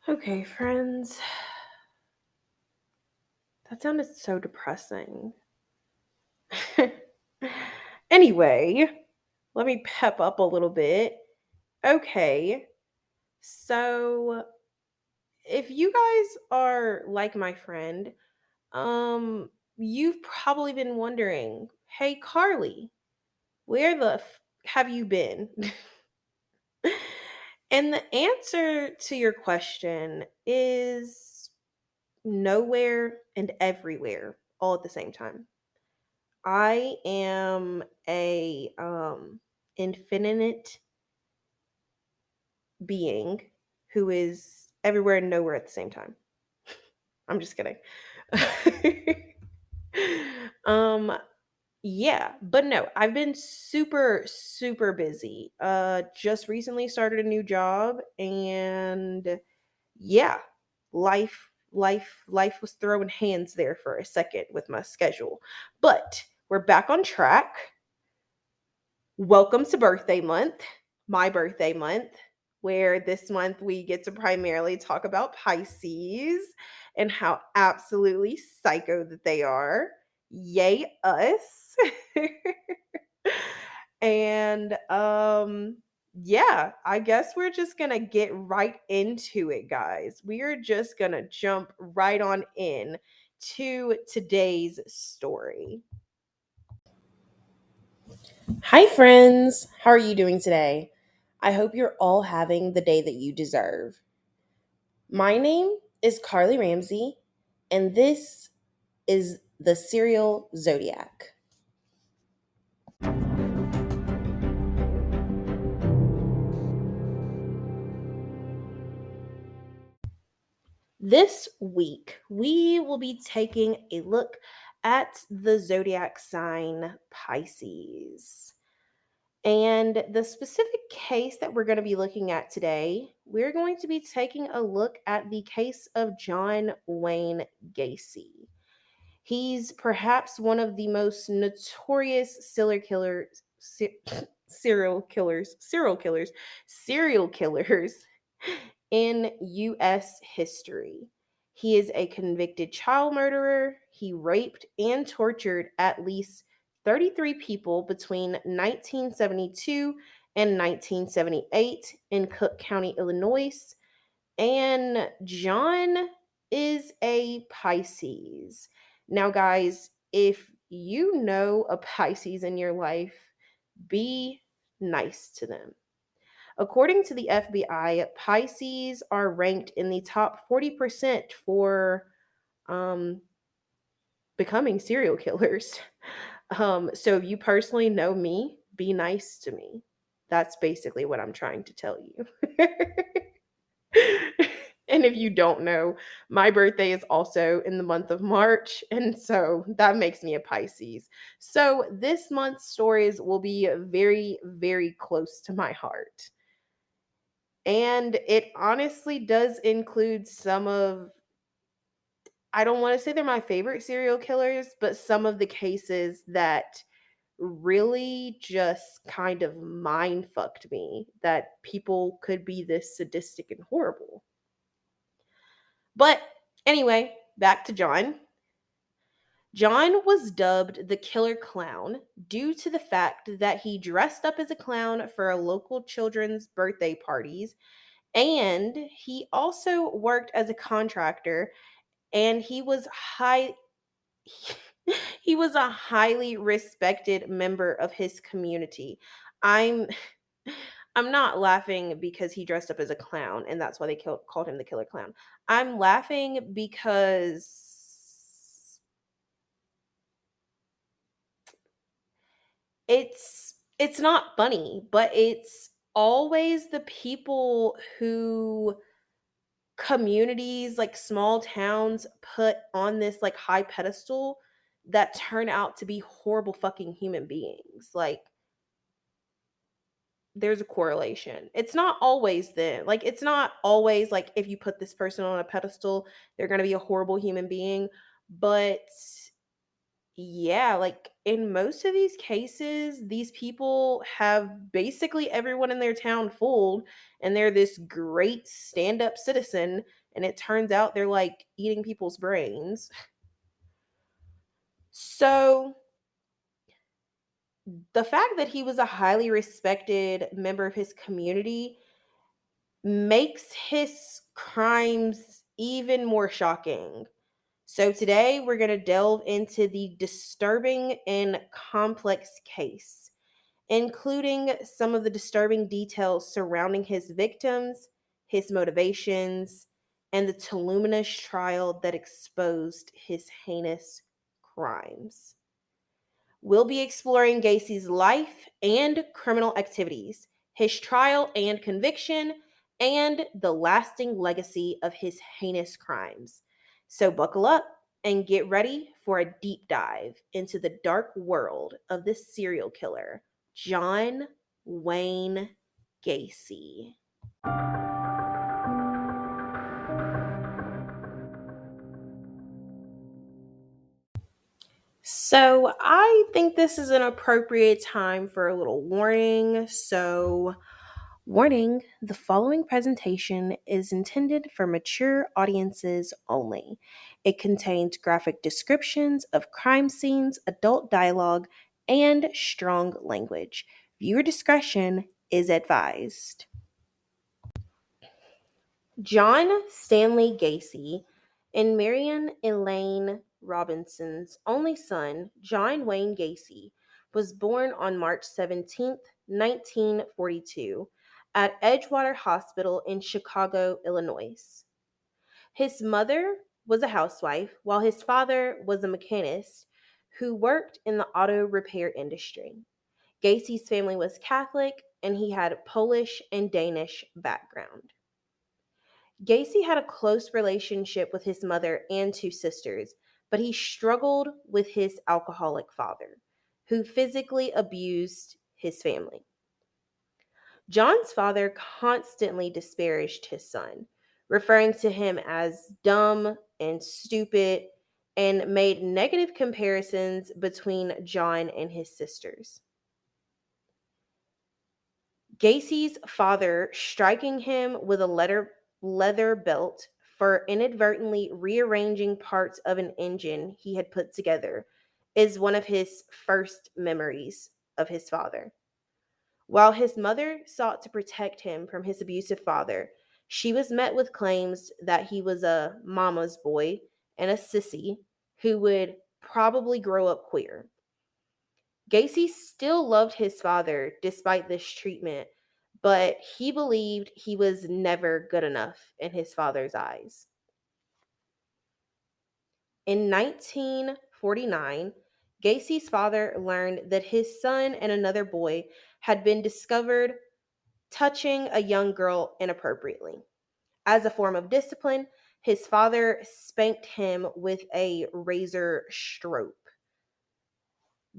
Okay, friends. That sounded so depressing. Anyway, let me pep up a little bit. Okay, so if you guys are like my friend, you've probably been wondering, hey, Carly, where the have you been? And the answer to your question is nowhere and everywhere all at the same time. I am a infinite being who is everywhere and nowhere at the same time. I'm just kidding. um yeah, but no, I've been super busy. Just recently started a new job and yeah, life was throwing hands there for a second with my schedule. But we're back on track. Welcome to birthday month, my birthday month, where this month we get to primarily talk about Pisces and how absolutely psycho that they are. Yay, us. And yeah, I guess we're just gonna get right into it, guys. We are just gonna jump right on in to today's story. Hi, friends. How are you doing today? I hope you're all having the day that you deserve. My name is Carly Ramsey, and this is the Serial Zodiac. This week, we will be taking a look at the zodiac sign Pisces. And the specific case that we're going to be looking at today, we're going to be taking a look at the case of John Wayne Gacy. He's perhaps one of the most notorious serial killers in US history. He is a convicted child murderer. He raped and tortured at least 33 people between 1972 and 1978 in Cook County, Illinois. And John is a Pisces. Now, guys, if you know a Pisces in your life, be nice to them. According to the FBI, Pisces are ranked in the top 40% for um, becoming serial killers. So if you personally know me, be nice to me. That's basically what I'm trying to tell you. And if you don't know, my birthday is also in the month of March, and so that makes me a Pisces. So this month's stories will be very close to my heart. And it honestly does include some of, I don't want to say they're my favorite serial killers, but some of the cases that really just kind of mind fucked me that people could be this sadistic and horrible. But anyway, back to John. John was dubbed the Killer Clown due to the fact that he dressed up as a clown for a local children's birthday parties, and he also worked as a contractor, and he was a highly respected member of his community. I'm I'm not laughing because he dressed up as a clown and that's why they called him the Killer Clown. I'm laughing because it's not funny, but it's always the people who communities, like small towns, put on this like high pedestal that turn out to be horrible fucking human beings. Like there's a correlation. It's not always then. Like it's not always like if you put this person on a pedestal, they're going to be a horrible human being, but Yeah, like in most of these cases, these people have basically everyone in their town fooled, and they're this great stand up citizen. And it turns out they're like eating people's brains. So, the fact that he was a highly respected member of his community makes his crimes even more shocking. So, today we're going to delve into the disturbing and complex case, including some of the disturbing details surrounding his victims, his motivations, and the voluminous trial that exposed his heinous crimes. We'll be exploring Gacy's life and criminal activities, his trial and conviction, and the lasting legacy of his heinous crimes. So buckle up and get ready for a deep dive into the dark world of this serial killer, John Wayne Gacy. So, I think this is an appropriate time for a little warning. Warning, the following presentation is intended for mature audiences only. It contains graphic descriptions of crime scenes, adult dialogue, and strong language. Viewer discretion is advised. John Stanley Gacy and Marion Elaine Robinson's only son, John Wayne Gacy, was born on March 17th, 1942, at Edgewater Hospital in Chicago, Illinois. His mother was a housewife, while his father was a mechanist who worked in the auto repair industry. Gacy's family was Catholic, and he had a Polish and Danish background. Gacy had a close relationship with his mother and two sisters, but he struggled with his alcoholic father, who physically abused his family. John's father constantly disparaged his son, referring to him as dumb and stupid, and made negative comparisons between John and his sisters. Gacy's father striking him with a leather belt for inadvertently rearranging parts of an engine he had put together is one of his first memories of his father. While his mother sought to protect him from his abusive father, she was met with claims that he was a mama's boy and a sissy who would probably grow up queer. Gacy still loved his father despite this treatment, but he believed he was never good enough in his father's eyes. In 1949, Gacy's father learned that his son and another boy had been discovered touching a young girl inappropriately. As a form of discipline, his father spanked him with a razor strop.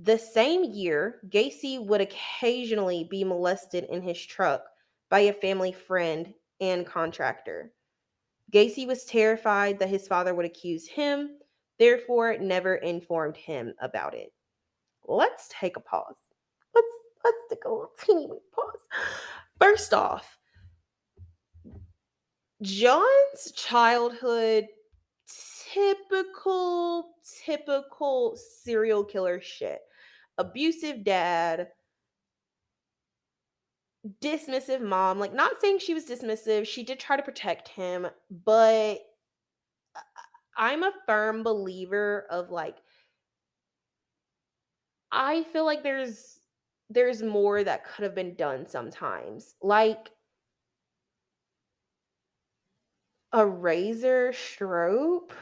The same year, Gacy would occasionally be molested in his truck by a family friend and contractor. Gacy was terrified that his father would accuse him, therefore never informed him about it. Let's take a pause. Let's let's take a little teeny weeny pause. First off, John's childhood, typical serial killer shit. Abusive dad, dismissive mom. Like, not saying she was dismissive, she did try to protect him, but I'm a firm believer of like, I feel like there's more that could have been done sometimes. Like a razor stroke.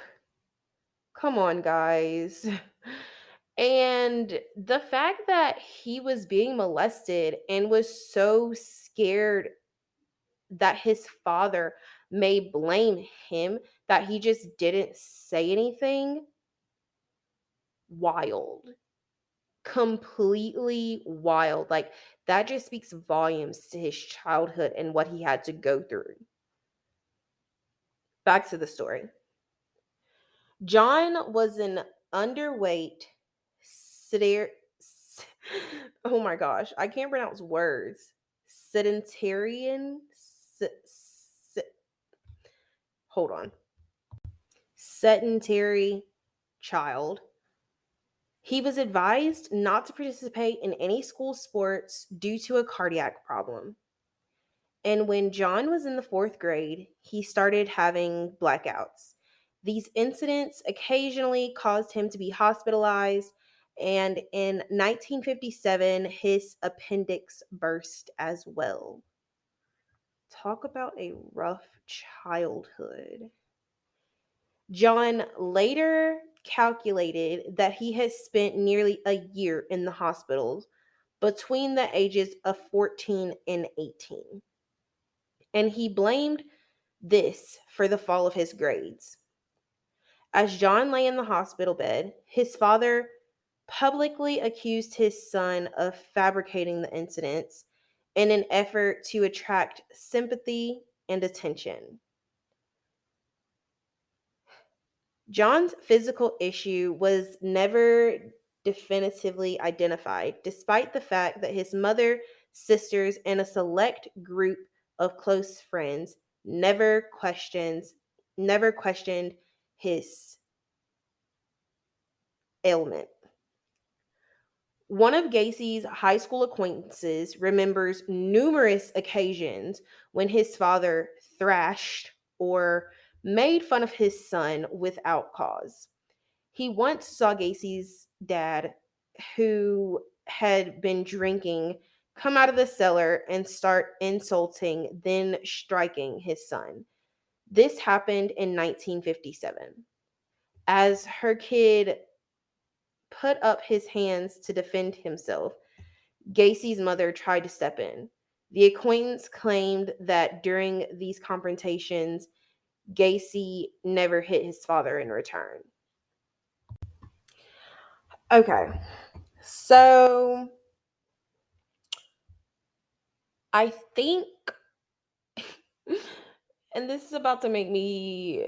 Come on, guys. And the fact that he was being molested and was so scared that his father may blame him that he just didn't say anything, wild. Completely wild. Like, that just speaks volumes to his childhood and what he had to go through. Back to the story. John was an underweight, sedar- s- oh my gosh, I can't pronounce words. Sedentarian, hold on. Sedentary child. He was advised not to participate in any school sports due to a cardiac problem. And when John was in the fourth grade, he started having blackouts. These incidents occasionally caused him to be hospitalized, and in 1957, his appendix burst as well. Talk about a rough childhood. John later calculated that he had spent nearly a year in the hospitals between the ages of 14 and 18. And he blamed this for the fall of his grades. As John lay in the hospital bed, his father publicly accused his son of fabricating the incidents in an effort to attract sympathy and attention. John's physical issue was never definitively identified, despite the fact that his mother, sisters, and a select group of close friends never questioned his ailment. One of Gacy's high school acquaintances remembers numerous occasions when his father thrashed or made fun of his son without cause. He once saw Gacy's dad, who had been drinking, come out of the cellar and start insulting, then striking his son. This happened in 1957. As her kid put up his hands to defend himself, Gacy's mother tried to step in. The acquaintance claimed that during these confrontations, Gacy never hit his father in return. Okay, so I think, and this is gonna make me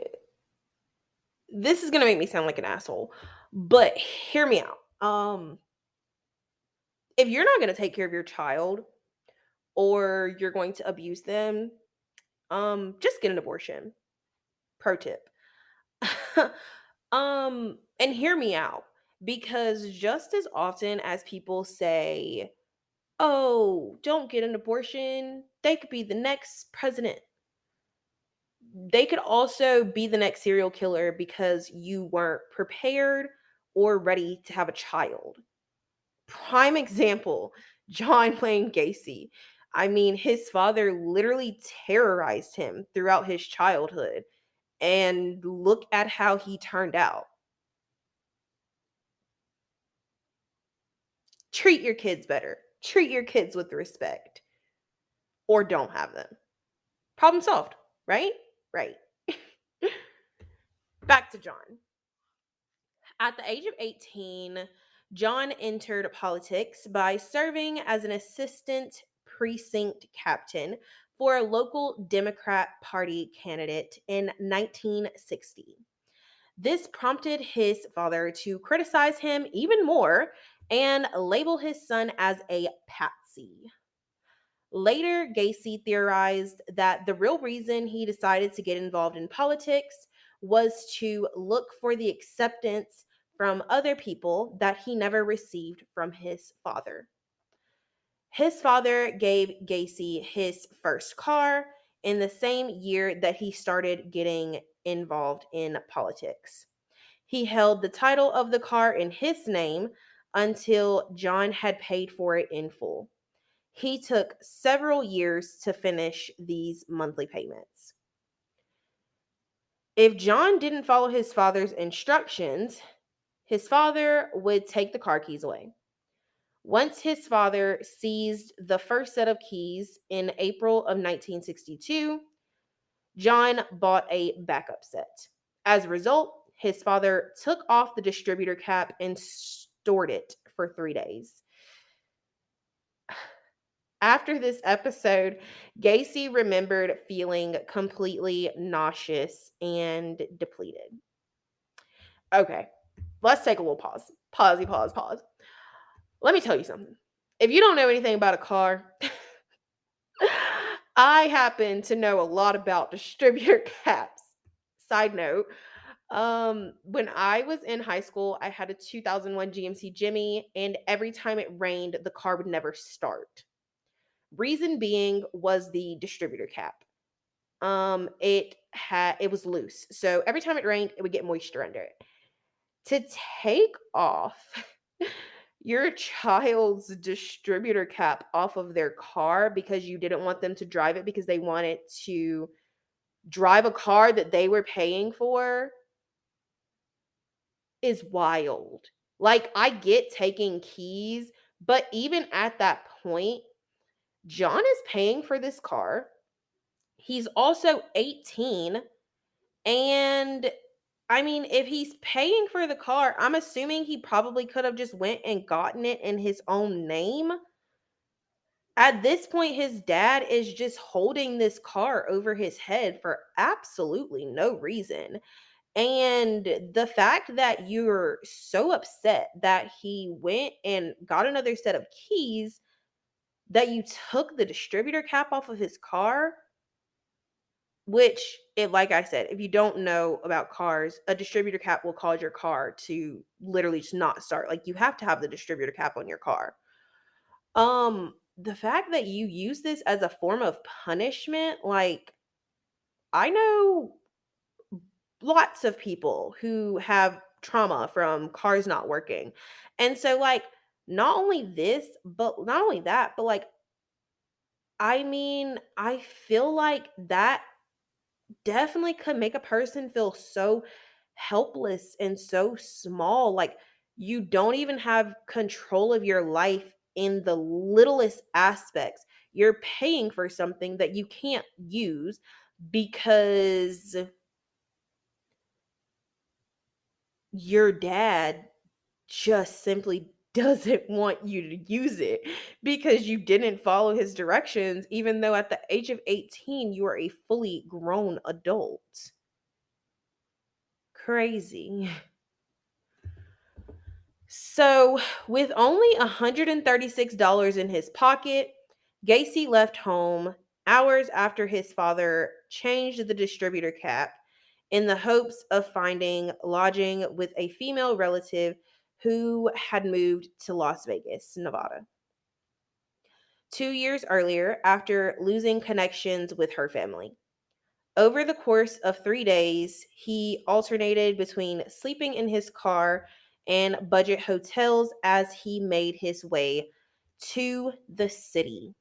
sound like an asshole, but hear me out. If you're not gonna take care of your child or you're going to abuse them, just get an abortion. Pro tip. And hear me out, because just as often as people say, "Oh, don't get an abortion. They could be the next president." They could also be the next serial killer because you weren't prepared or ready to have a child. Prime example, John Wayne Gacy. I mean, his father literally terrorized him throughout his childhood, and look at how he turned out. Treat your kids better. Treat your kids with respect, or don't have them. Problem solved, right? Right. Back to John. At the age of 18, John entered politics by serving as an assistant precinct captain for a local Democrat Party candidate in 1960. This prompted his father to criticize him even more and label his son as a patsy. Later, Gacy theorized that the real reason he decided to get involved in politics was to look for the acceptance from other people that he never received from his father. His father gave Gacy his first car in the same year that he started getting involved in politics. He held the title of the car in his name until John had paid for it in full. He took several years to finish these monthly payments. If John didn't follow his father's instructions, his father would take the car keys away. Once his father seized the first set of keys in April of 1962, John bought a backup set. As a result, his father took off the distributor cap and stored it for 3 days. After this episode, Gacy remembered feeling completely nauseous and depleted. Okay, let's take a little pause. Pause. Let me tell you something. If you don't know anything about a car, I happen to know a lot about distributor caps. Side note, when I was in high school, I had a 2001 GMC Jimmy, and every time it rained, the car would never start. Reason being was the distributor cap. It was loose. So every time it rained, it would get moisture under it. To take off your child's distributor cap off of their car because you didn't want them to drive it because they wanted to drive a car that they were paying for is wild. Like, I get taking keys, but even at that point, John is paying for this car. He's also 18. And I mean, if he's paying for the car, I'm assuming he probably could have just went and gotten it in his own name. At this point, his dad is just holding this car over his head for absolutely no reason. And the fact that you're so upset that he went and got another set of keys, that you took the distributor cap off of his car, which, if, like I said, if you don't know about cars, a distributor cap will cause your car to literally just not start. Like, you have to have the distributor cap on your car. The fact that you use this as a form of punishment, like, I know lots of people who have trauma from cars not working. And so, like, not only this, but not only that, but like, I mean, I feel like that definitely could make a person feel so helpless and so small. Like, you don't even have control of your life in the littlest aspects. You're paying for something that you can't use because your dad just simply doesn't want you to use it because you didn't follow his directions, even though at the age of 18, you are a fully grown adult. Crazy. So, with only $136 in his pocket, Gacy left home hours after his father changed the distributor cap in the hopes of finding lodging with a female relative who had moved to Las Vegas, Nevada. 2 years earlier, after losing connections with her family. Over the course of 3 days, he alternated between sleeping in his car and budget hotels as he made his way to the city.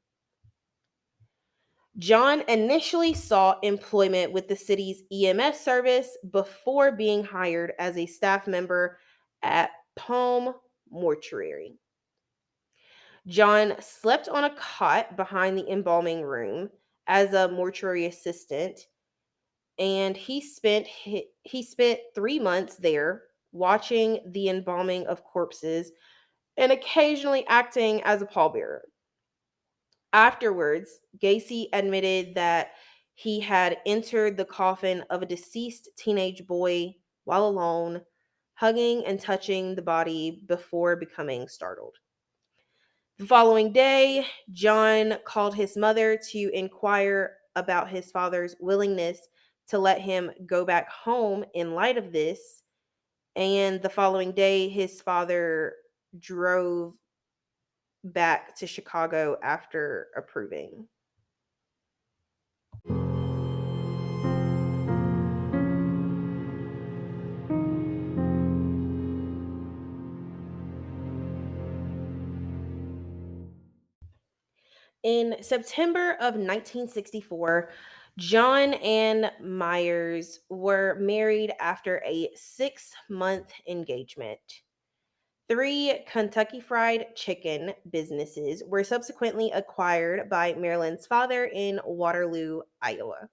John initially sought employment with the city's EMS service before being hired as a staff member at Palm Mortuary. John slept on a cot behind the embalming room as a mortuary assistant, and he spent 3 months there watching the embalming of corpses and occasionally acting as a pallbearer. Afterwards, Gacy admitted that he had entered the coffin of a deceased teenage boy while alone, hugging and touching the body before becoming startled. The following day, John called his mother to inquire about his father's willingness to let him go back home in light of this. And the following day, his father drove back to Chicago after approving. In September of 1964, John and Myers were married after a 6-month engagement. 3 Kentucky Fried Chicken businesses were subsequently acquired by Marilyn's father in Waterloo, Iowa.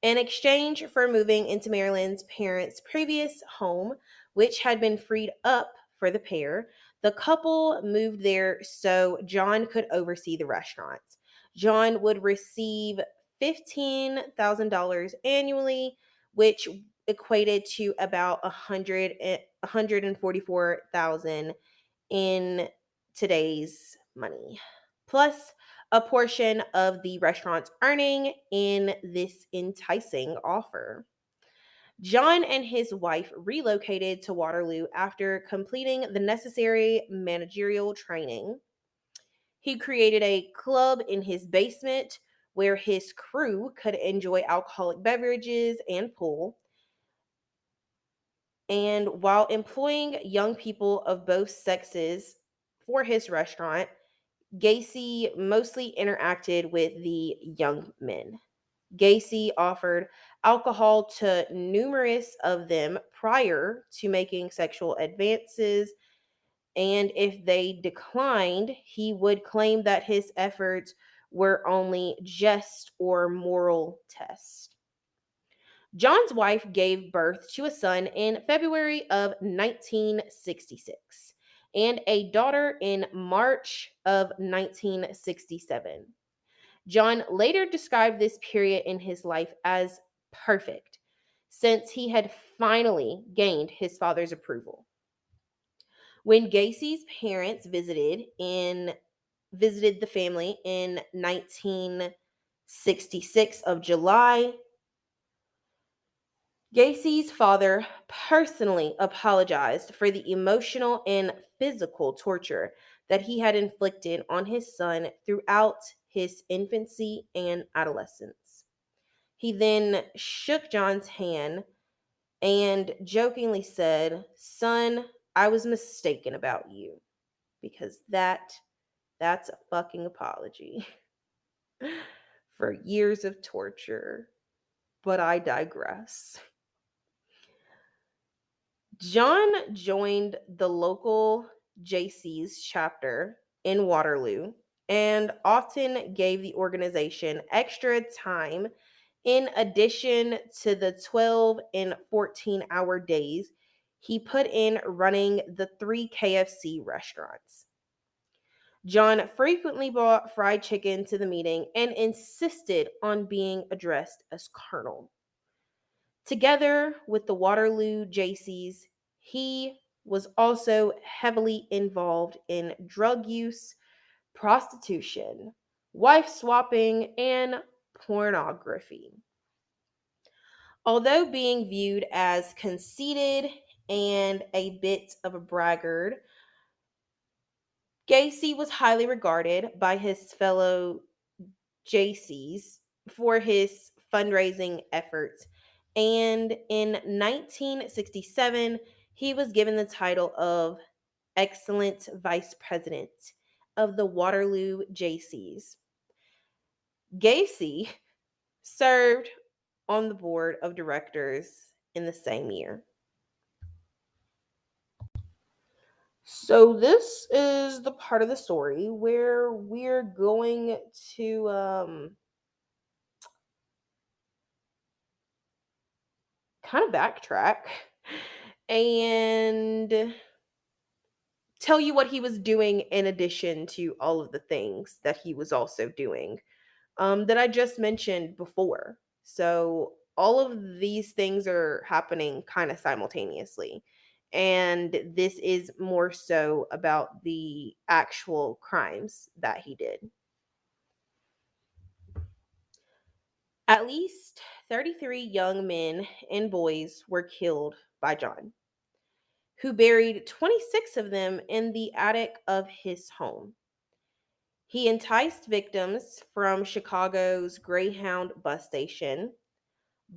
In exchange for moving into Marilyn's parents' previous home, which had been freed up for the pair, the couple moved there so John could oversee the restaurants. John would receive $15,000 annually, which equated to about 144,000 in today's money, plus a portion of the restaurant's earning in this enticing offer. John and his wife relocated to Waterloo after completing the necessary managerial training. He created a club in his basement where his crew could enjoy alcoholic beverages and pool. And while employing young people of both sexes for his restaurant, Gacy mostly interacted with the young men. Gacy offered alcohol to numerous of them prior to making sexual advances, and if they declined, he would claim that his efforts were only jest or moral test. John's wife gave birth to a son in February of 1966 and a daughter in March of 1967. John later described this period in his life as perfect, since he had finally gained his father's approval. When Gacy's parents visited the family in 1966 of July, Gacy's father personally apologized for the emotional and physical torture that he had inflicted on his son throughout his infancy and adolescence. He then shook John's hand and jokingly said, "Son, I was mistaken about you," because that's a fucking apology for years of torture. But I digress. John joined the local JC's chapter in Waterloo and often gave the organization extra time in addition to the 12 and 14-hour days he put in running the 3 KFC restaurants. John frequently brought fried chicken to the meeting and insisted on being addressed as Colonel. Together with the Waterloo JCs, he was also heavily involved in drug use, prostitution, wife swapping, and pornography. Although being viewed as conceited and a bit of a braggart, Gacy was highly regarded by his fellow JCs for his fundraising efforts, and in 1967, he was given the title of Excellent Vice President of the Waterloo JCs. Gacy served on the board of directors in the same year. So, this is the part of the story where we're going to kind of backtrack and tell you what he was doing in addition to all of the things that he was also doing that I just mentioned before. So, all of these things are happening kind of simultaneously. And this is more so about the actual crimes that he did. At least 33 young men and boys were killed by John, who buried 26 of them in the attic of his home. He enticed victims from Chicago's Greyhound bus station,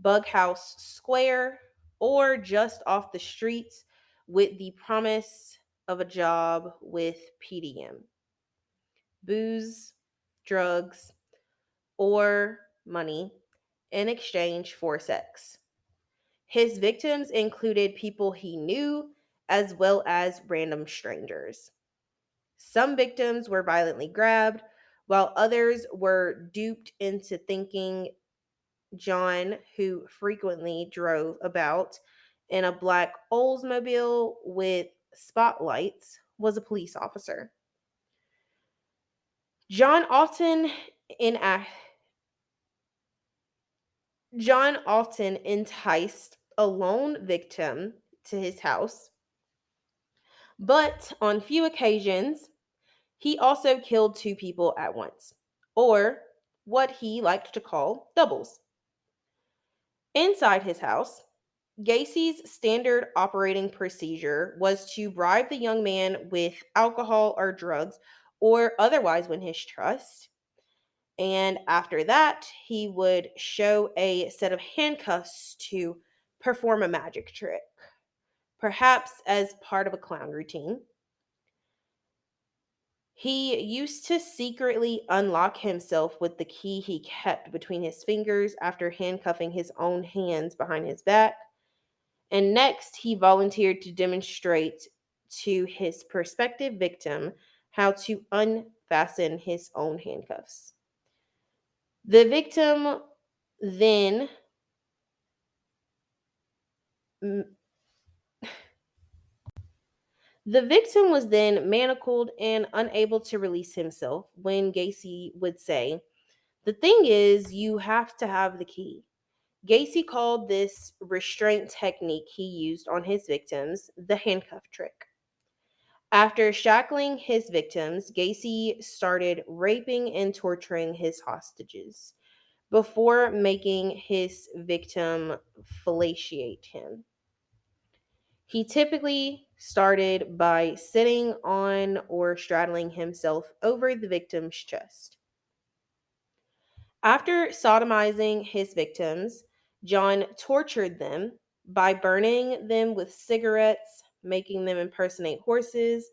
Bughouse Square, or just off the streets with the promise of a job with PDM, booze, drugs, or money in exchange for sex. His victims included people he knew as well as random strangers. Some victims were violently grabbed, while others were duped into thinking John, who frequently drove about in a black Oldsmobile with spotlights, was a police officer. John often enact John often enticed a lone victim to his house, but on few occasions, He also killed two people at once, or what he liked to call doubles. Inside his house, Gacy's standard operating procedure was to bribe the young man with alcohol or drugs or otherwise win his trust. And after that, he would show a set of handcuffs to perform a magic trick, perhaps as part of a clown routine. He used to secretly unlock himself with the key he kept between his fingers after handcuffing his own hands behind his back. And next, he volunteered to demonstrate to his prospective victim how to unfasten his own handcuffs. The victim then the victim was then manacled and unable to release himself when Gacy would say, "The thing is, you have to have the key." Gacy called this restraint technique he used on his victims the handcuff trick. After shackling his victims, Gacy started raping and torturing his hostages before making his victim fellatiate him. He typically started by sitting on or straddling himself over the victim's chest. After sodomizing his victims, John tortured them by burning them with cigarettes, making them impersonate horses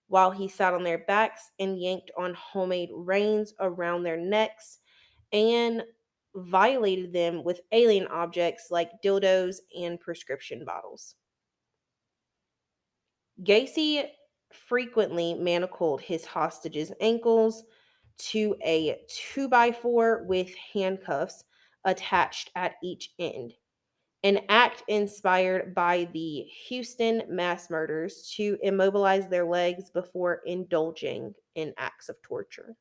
while he sat on their backs and yanked on homemade reins around their necks, and violated them with alien objects like dildos and prescription bottles. Gacy frequently manacled his hostages' ankles to a 2x4 with handcuffs attached at each end, an act inspired by the Houston mass murders to immobilize their legs before indulging in acts of torture.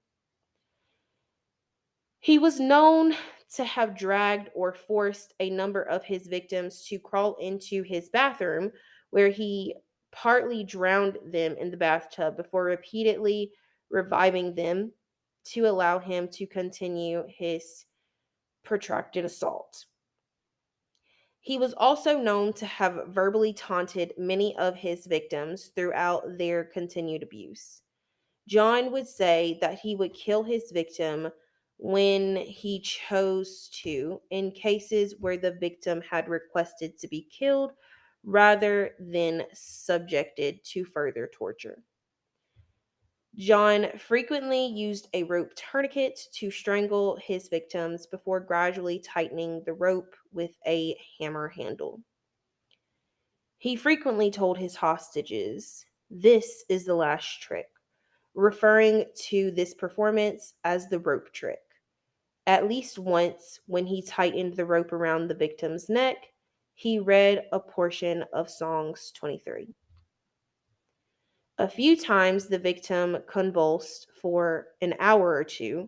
He was known to have dragged or forced a number of his victims to crawl into his bathroom, where he partly drowned them in the bathtub before repeatedly reviving them to allow him to continue his protracted assault. He was also known to have verbally taunted many of his victims throughout their continued abuse. John would say that he would kill his victim when he chose to, in cases where the victim had requested to be killed rather than subjected to further torture. John frequently used a rope tourniquet to strangle his victims before gradually tightening the rope with a hammer handle. He frequently told his hostages, "This is the last trick," referring to this performance as the rope trick. At least once, when he tightened the rope around the victim's neck, he read a portion of Songs 23. A few times, the victim convulsed for an hour or two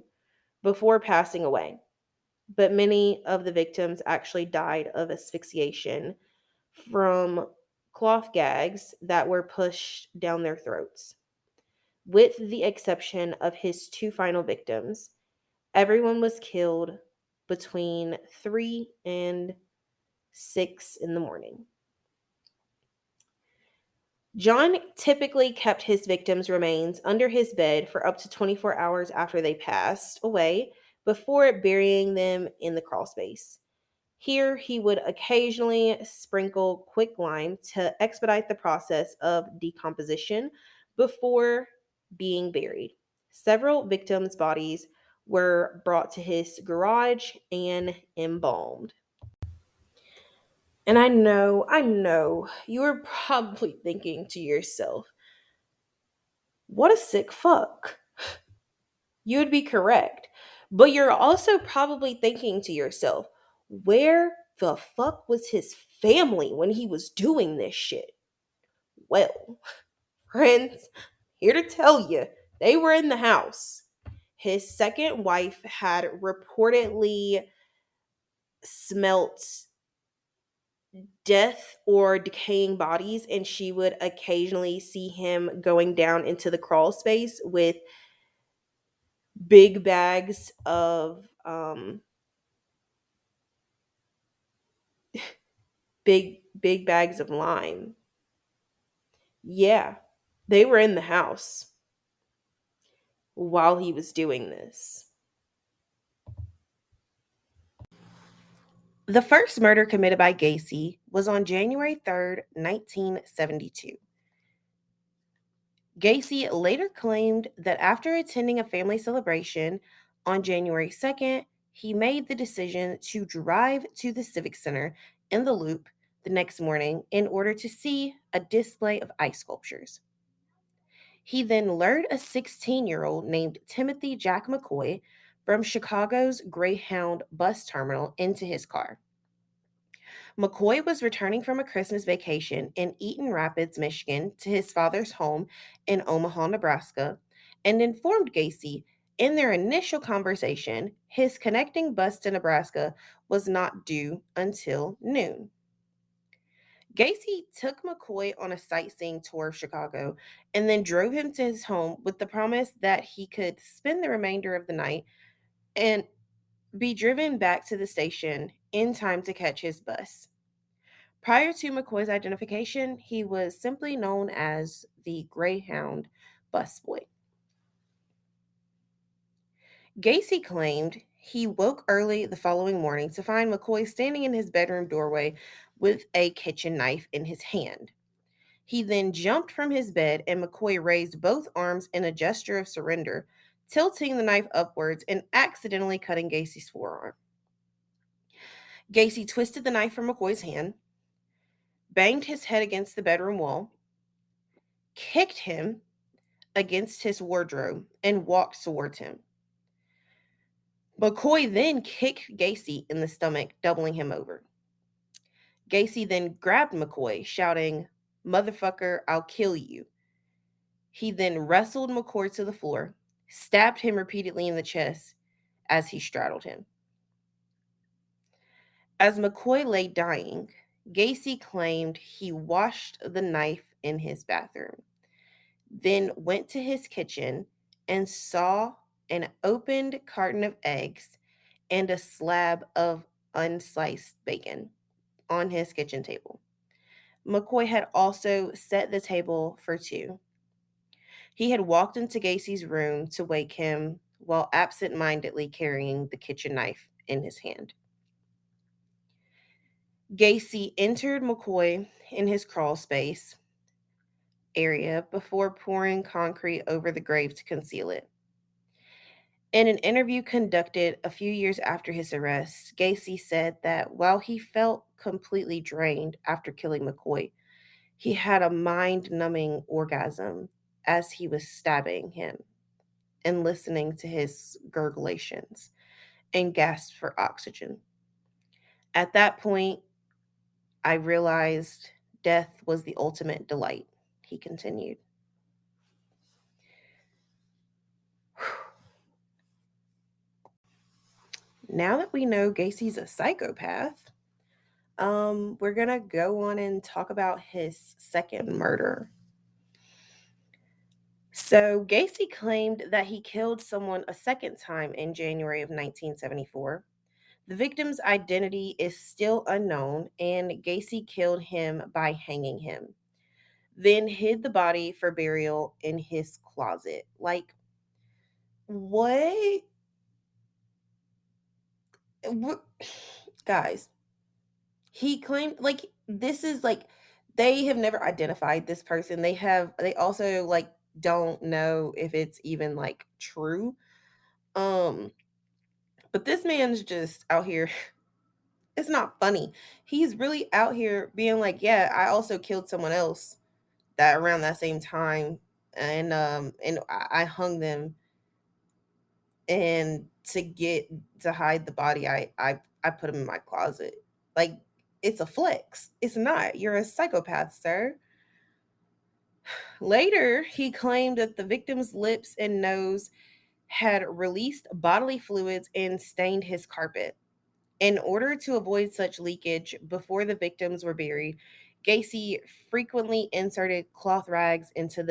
before passing away, but many of the victims actually died of asphyxiation from cloth gags that were pushed down their throats. With the exception of his two final victims, everyone was killed between 3 and 6 in the morning. John typically kept his victims' remains under his bed for up to 24 hours after they passed away before burying them in the crawl space. Here, he would occasionally sprinkle quicklime to expedite the process of decomposition before being buried. Several victims' bodies were brought to his garage and embalmed. And I know, you were probably thinking to yourself, what a sick fuck. You would be correct. But you're also probably thinking to yourself, where the fuck was his family when he was doing this shit? Well, friends, here to tell you, they were in the house. His second wife had reportedly smelt death or decaying bodies, and she would occasionally see him going down into the crawl space with big bags of big bags of lime. Yeah, they were in the house while he was doing this. The first murder committed by Gacy was on January 3rd, 1972. Gacy later claimed that after attending a family celebration on January 2nd, he made the decision to drive to the Civic Center in the Loop the next morning in order to see a display of ice sculptures. He then lured a 16-year-old named Timothy Jack McCoy from Chicago's Greyhound bus terminal into his car. McCoy was returning from a Christmas vacation in Eaton Rapids, Michigan, to his father's home in Omaha, Nebraska, and informed Gacy in their initial conversation his connecting bus to Nebraska was not due until noon. Gacy took McCoy on a sightseeing tour of Chicago and then drove him to his home with the promise that he could spend the remainder of the night and be driven back to the station in time to catch his bus. Prior to McCoy's identification, he was simply known as the Greyhound busboy. Gacy claimed he woke early the following morning to find McCoy standing in his bedroom doorway with a kitchen knife in his hand. He then jumped from his bed and McCoy raised both arms in a gesture of surrender, tilting the knife upwards and accidentally cutting Gacy's forearm. Gacy twisted the knife from McCoy's hand, banged his head against the bedroom wall, kicked him against his wardrobe, and walked towards him. McCoy then kicked Gacy in the stomach, doubling him over. Gacy then grabbed McCoy, shouting, "Motherfucker, I'll kill you." He then wrestled McCoy to the floor, stabbed him repeatedly in the chest as he straddled him. As McCoy lay dying, Gacy claimed he washed the knife in his bathroom, then went to his kitchen and saw an opened carton of eggs and a slab of unsliced bacon on his kitchen table. McCoy had also set the table for two. He had walked into Gacy's room to wake him while absent-mindedly carrying the kitchen knife in his hand. Gacy entered McCoy in his crawl space area before pouring concrete over the grave to conceal it. In an interview conducted a few years after his arrest, Gacy said that while he felt completely drained after killing McCoy, he had a mind-numbing orgasm as he was stabbing him and listening to his gurglations and gasps for oxygen. At that point, I realized death was the ultimate delight, he continued. Now that we know Gacy's a psychopath, we're gonna go on and talk about his second murder. So Gacy claimed that he killed someone a second time in January of 1974. The victim's identity is still unknown, and Gacy killed him by hanging him, then hid the body for burial in his closet. Like, what? What? Guys, he claimed, like, this is like, they have never identified this person. They also, like, don't know if it's even, like, true. Um, but this man's just out here. It's not funny. He's really out here being like, yeah, I also killed someone else that around that same time, and I hung them, and to hide the body, I put him in my closet. Like, it's a flex. It's not. You're a psychopath, sir. Later, he claimed that the victim's lips and nose had released bodily fluids and stained his carpet. In order to avoid such leakage before the victims were buried, Gacy frequently inserted cloth rags into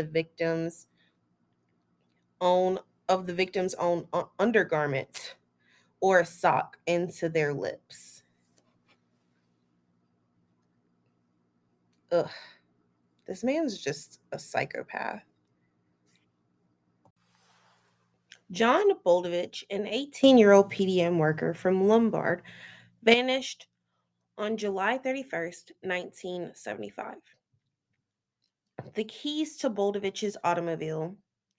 own the victim's own undergarments or a sock into their lips. Ugh, this man's just a psychopath. John Boldovich, an 18-year-old PDM worker from Lombard, vanished on July 31st, 1975. The keys to Boldovich's automobile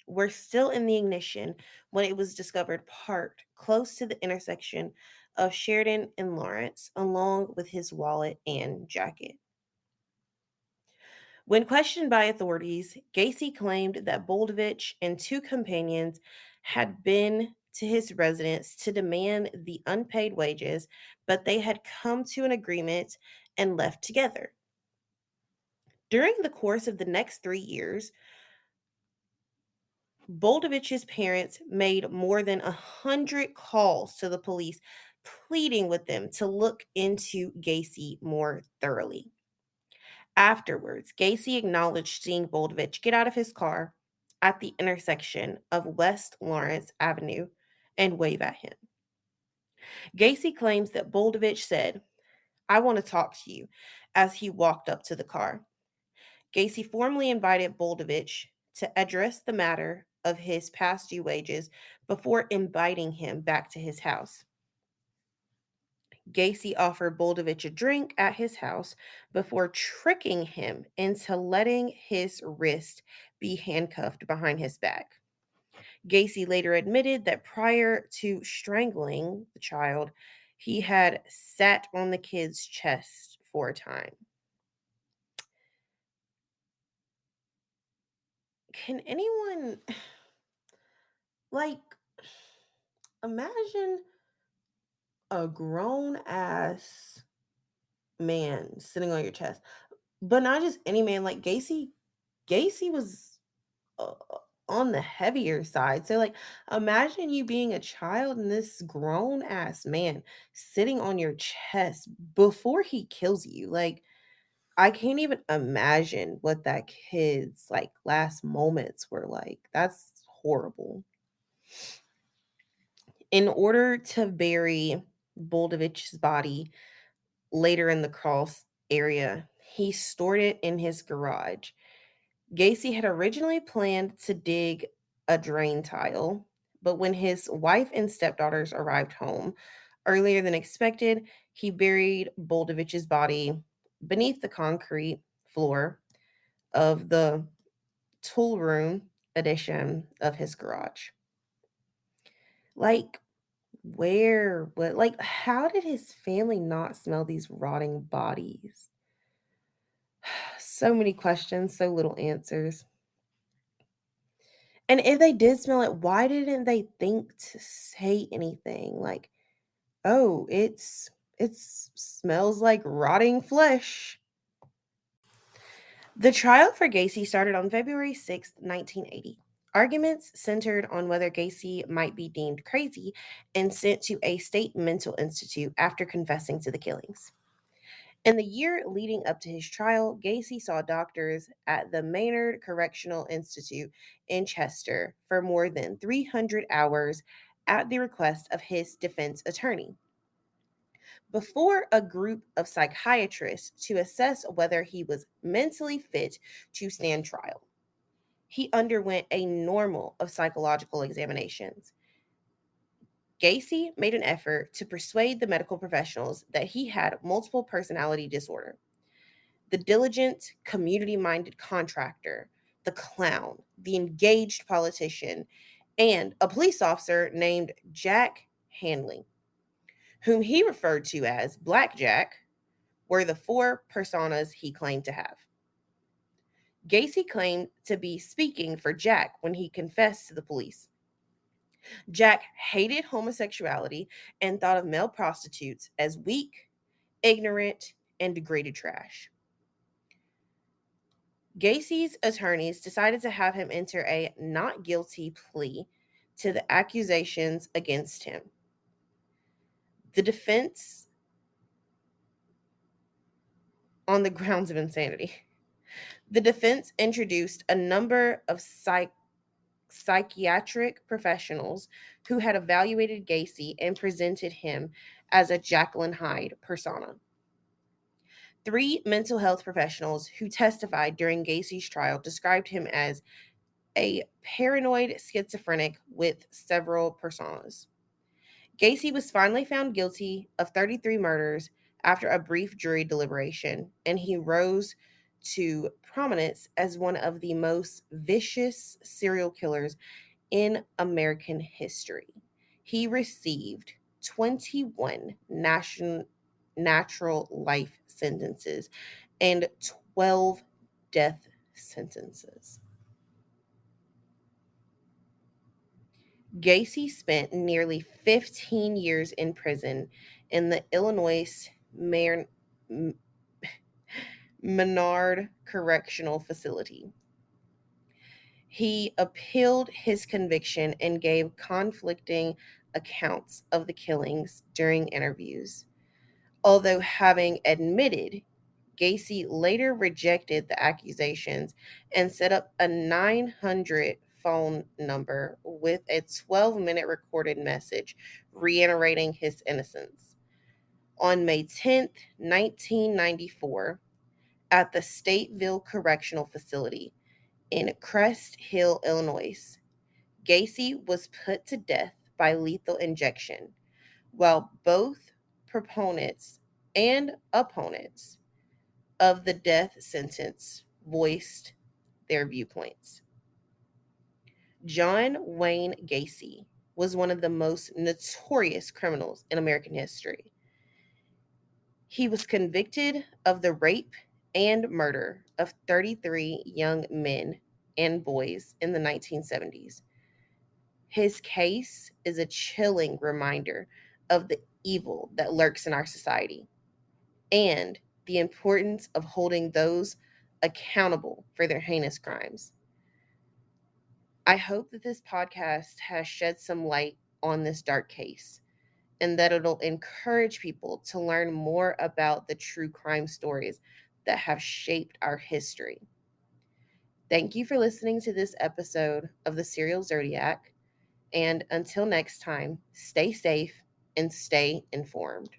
were still in the ignition when it was discovered parked close to the intersection of Sheridan and Lawrence, along with his wallet and jacket. When questioned by authorities, Gacy claimed that Boldovich and two companions had been to his residence to demand the unpaid wages, but they had come to an agreement and left together. During the course of the next 3 years, Boldovich's parents made more than 100 calls to the police, pleading with them to look into Gacy more thoroughly. Afterwards, Gacy acknowledged seeing Boldovich get out of his car at the intersection of West Lawrence Avenue and wave at him. Gacy claims that Boldovich said, "I want to talk to you," as he walked up to the car. Gacy formally invited Boldovich to address the matter of his past due wages before inviting him back to his house. Gacy offered Boldovich a drink at his house before tricking him into letting his wrist be handcuffed behind his back. Gacy later admitted that prior to strangling the child, he had sat on the kid's chest for a time. Can anyone, like, imagine a grown ass man sitting on your chest, but not just any man, like Gacy? Gacy was uh, on the heavier side. So, like, imagine you being a child and this grown ass man sitting on your chest before he kills you. Like, I can't even imagine what that kid's like last moments were like. That's horrible. In order to bury Boldovich's body later in the cross area, he stored it in his garage. Gacy had originally planned to dig a drain tile, but when his wife and stepdaughters arrived home earlier than expected, he buried Boldovich's body beneath the concrete floor of the tool room addition of his garage. Like, where? What? Like, how did his family not smell these rotting bodies? So many questions, so little answers. And if they did smell it, why didn't they think to say anything? Like, oh, it smells like rotting flesh. The trial for Gacy started on February 6th, 1980. Arguments centered on whether Gacy might be deemed crazy and sent to a state mental institute after confessing to the killings. In the year leading up to his trial, Gacy saw doctors at the Maynard Correctional Institute in Chester for more than 300 hours at the request of his defense attorney. Before a group of psychiatrists to assess whether he was mentally fit to stand trial. He underwent a normal of psychological examinations. Gacy made an effort to persuade the medical professionals that he had multiple personality disorder. The diligent, community minded contractor, the clown, the engaged politician, and a police officer named Jack Hanley, whom he referred to as Black Jack, were the four personas he claimed to have. Gacy claimed to be speaking for Jack when he confessed to the police. Jack hated homosexuality and thought of male prostitutes as weak, ignorant, and degraded trash. Gacy's attorneys decided to have him enter a not guilty plea to the accusations against him. The defense, on the grounds of insanity, the defense introduced a number of psychiatric professionals who had evaluated Gacy and presented him as a Jekyll and Hyde persona. 3 mental health professionals who testified during Gacy's trial described him as a paranoid schizophrenic with several personas. Gacy was finally found guilty of 33 murders after a brief jury deliberation, and he rose to prominence as one of the most vicious serial killers in American history. He received 21 natural life sentences and 12 death sentences. Gacy spent nearly 15 years in prison in the Illinois Menard Correctional Facility. He appealed his conviction and gave conflicting accounts of the killings during interviews. Although having admitted, Gacy later rejected the accusations and set up a 900 phone number with a 12-minute recorded message reiterating his innocence. On May 10th, 1994, at the Stateville Correctional Facility in Crest Hill, Illinois, Gacy was put to death by lethal injection, while both proponents and opponents of the death sentence voiced their viewpoints. John Wayne Gacy was one of the most notorious criminals in American history. He was convicted of the rape and murder of 33 young men and boys in the 1970s. His case is a chilling reminder of the evil that lurks in our society and the importance of holding those accountable for their heinous crimes. I hope that this podcast has shed some light on this dark case and that it'll encourage people to learn more about the true crime stories that have shaped our history. Thank you for listening to this episode of the Serial Zodiac, and until next time, stay safe and stay informed.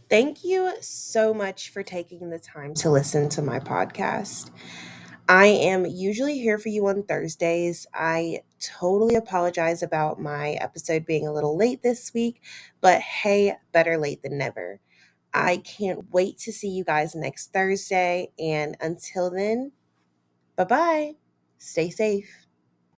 Thank you so much for taking the time to listen to my podcast. I am usually here for you on Thursdays. I totally apologize about my episode being a little late this week, but hey, better late than never. I can't wait to see you guys next Thursday, and until then, bye-bye. Stay safe.